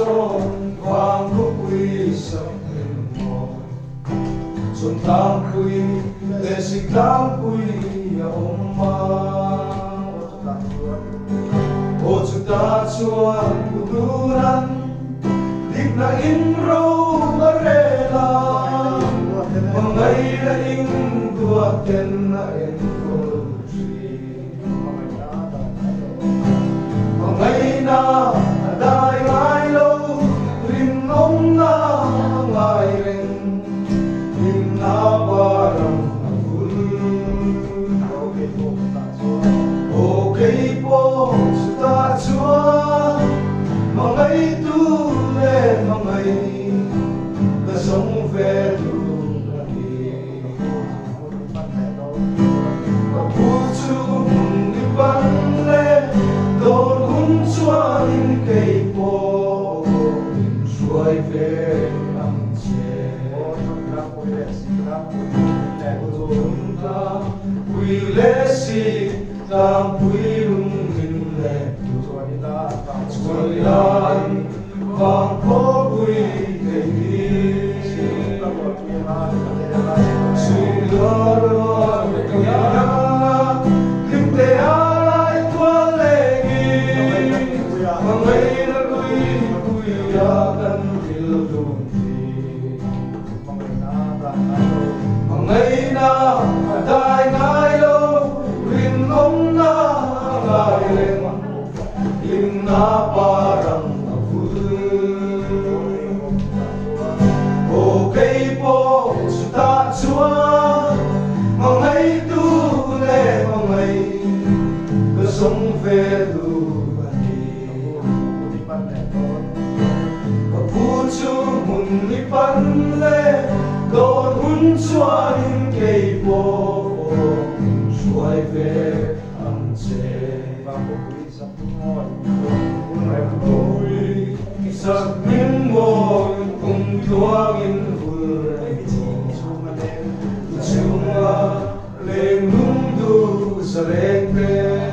son vang ko quy sa mo son tang quy le si tang quy ya oma o ta chuan kuduran dik na inro marela mangai la ing tua ken na en mangai na dai ngai lo rim om na ngai ren rim na parang agul okay po ta chua mangai tu le mangai na song ve tu chuan cây po xuôi về nằm chè chúng ta quy lễ si ta quy lung linh lệ chuan lan vang có quy cây đi suy lo lo ya kim te ai tua lệ mangai na lui kuya kan dilunti mangai na dai ngai lo rin om na ngai ren lim na parang agul okay po ta chua mangai tu le mangai ka song ve du mun ni pan le don hun chuan cây po xuôi về ang che sak min mo kung tuang in hul chunga leng nung du sa leng pe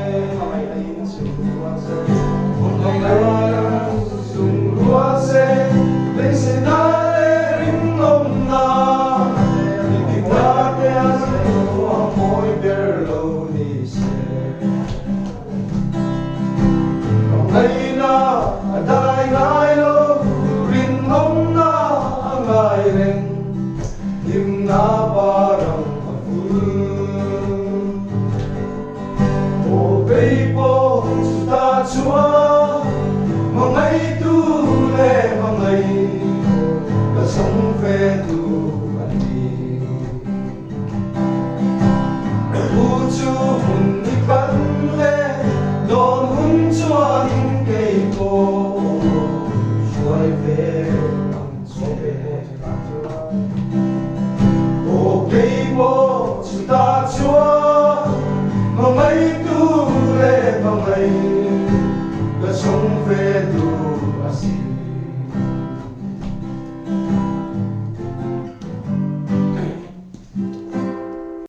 sung hua se se na ring om na di ta te as o moi ber lo ni se ngai na dai ngai lo ring om na ngai ren lim na parang agul o bei po ta chua mangai tu le mangai ka song ve tu ani u chu hun ni pan le don hun chuan cây po xuôi về ang che o cây po ta chua